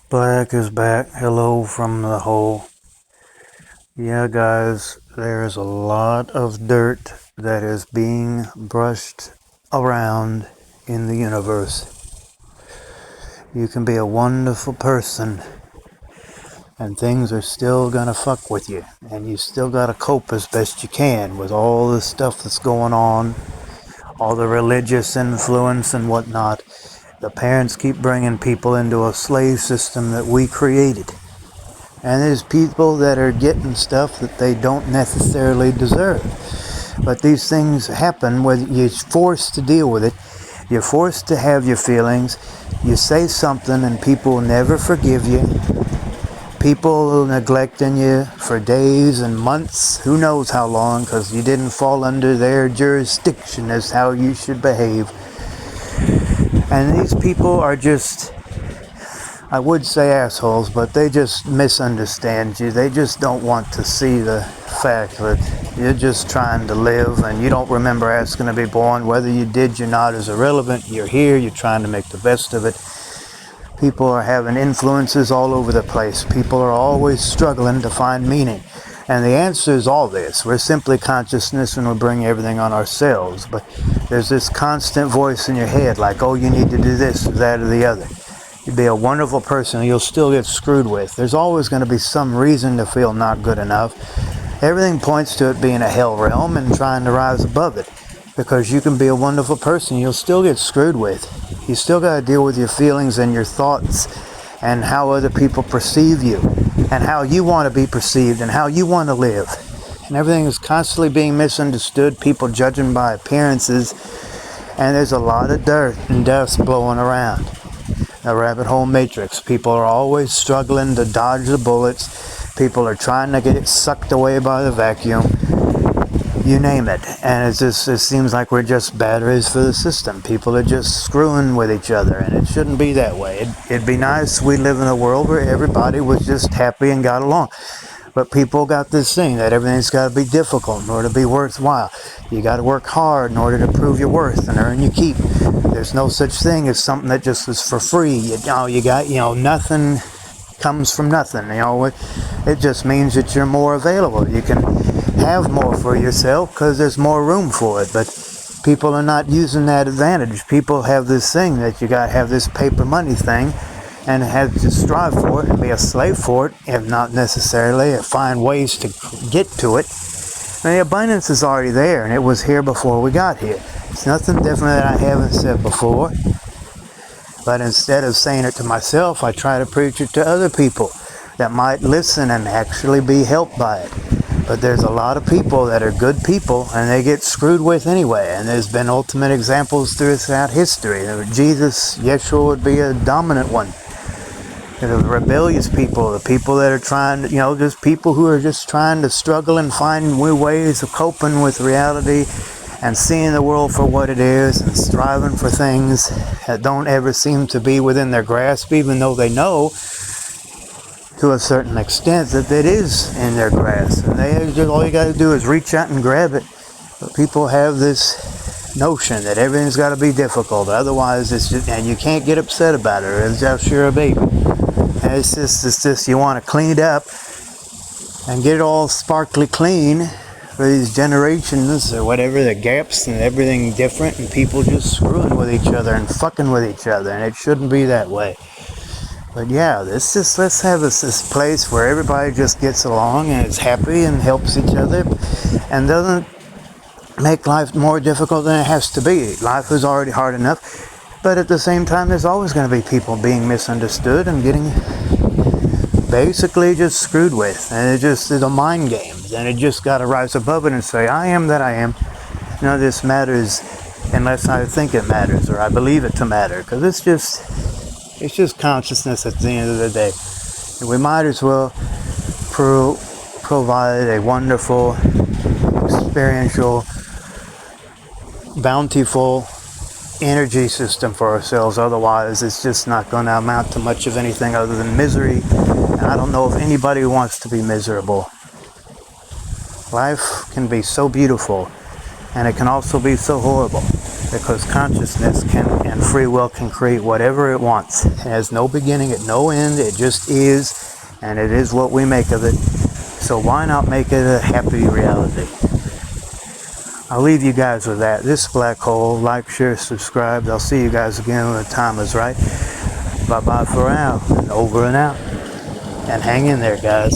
Black is back. Hello from the hole. Yeah, guys, there's a lot of dirt that is being brushed around in the universe. You can be a wonderful person, and things are still gonna fuck with you, and you still gotta cope as best you can with all the stuff that's going on, all the religious influence and whatnot. The parents keep bringing people into a slave system that we created. And there's people that are getting stuff that they don't necessarily deserve. But these things happen when you're forced to deal with it. You're forced to have your feelings. You say something and people never forgive you. People neglecting you for days and months, who knows how long, because you didn't fall under their jurisdiction as how you should behave. And these people are just, I would say assholes, but they just misunderstand you. They just don't want to see the fact that you're just trying to live and you don't remember asking to be born. Whether you did or not is irrelevant. You're here, you're trying to make the best of it. People are having influences all over the place. People are always struggling to find meaning. And the answer is all this. We're simply consciousness and we bring everything on ourselves. But there's this constant voice in your head like, oh, you need to do this, that, or the other. You'd be a wonderful person, you'll still get screwed with. There's always going to be some reason to feel not good enough. Everything points to it being a hell realm and trying to rise above it. Because you can be a wonderful person, you'll still get screwed with. You still got to deal with your feelings and your thoughts and how other people perceive you and how you want to be perceived and how you want to live. And everything is constantly being misunderstood, people judging by appearances, and there's a lot of dirt and dust blowing around. A rabbit hole matrix. People are always struggling to dodge the bullets. People are trying to get it sucked away by the vacuum. You name it. And it seems like we're just batteries for the system. People are just screwing with each other, and it shouldn't be that way. It'd be nice we live in a world where everybody was just happy and got along. But people got this thing that everything's got to be difficult in order to be worthwhile. You got to work hard in order to prove your worth and earn your keep. There's no such thing as something that just is for free. You got nothing comes from nothing. It just means that you're more available. You can have more for yourself because there's more room for it. But people are not using that advantage. People have this thing that you got to have this paper money thing and have to strive for it and be a slave for it, if not necessarily, find ways to get to it. And the abundance is already there, and it was here before we got here. It's nothing different that I haven't said before. But instead of saying it to myself, I try to preach it to other people that might listen and actually be helped by it. But there's a lot of people that are good people, and they get screwed with anyway. And there's been ultimate examples throughout history. Jesus, Yeshua would be a dominant one. The rebellious people, the people that are trying to, just people who are just trying to struggle and find new ways of coping with reality and seeing the world for what it is and striving for things that don't ever seem to be within their grasp, even though they know to a certain extent that it is in their grasp. And all you got to do is reach out and grab it. But people have this notion that everything's got to be difficult, otherwise it's just, and you can't get upset about it, or it's just you're a baby. And it's just you want to clean it up and get it all sparkly clean for these generations or whatever, the gaps and everything different, and people just screwing with each other and fucking with each other, and it shouldn't be that way. But yeah, let's have this place where everybody just gets along and is happy and helps each other and doesn't make life more difficult than it has to be. Life is already hard enough. But at the same time, there's always going to be people being misunderstood and getting basically just screwed with. And it just is a mind game. And it just got to rise above it and say, I am that I am. None of this matters unless I think it matters or I believe it to matter. Because it's just consciousness at the end of the day. And we might as well provide a wonderful, experiential, bountiful energy system for ourselves. Otherwise it's just not going to amount to much of anything other than misery, and I don't know if anybody wants to be miserable. Life can be so beautiful, and it can also be so horrible. because consciousness can and free will can create whatever it wants. It has no beginning, it no end, it just is, and it is what we make of it. So why not make it a happy reality? I'll leave you guys with that. This is Black Hole. Like, share, subscribe. I'll see you guys again when the time is right. Bye-bye for now, and over and out. And hang in there, guys.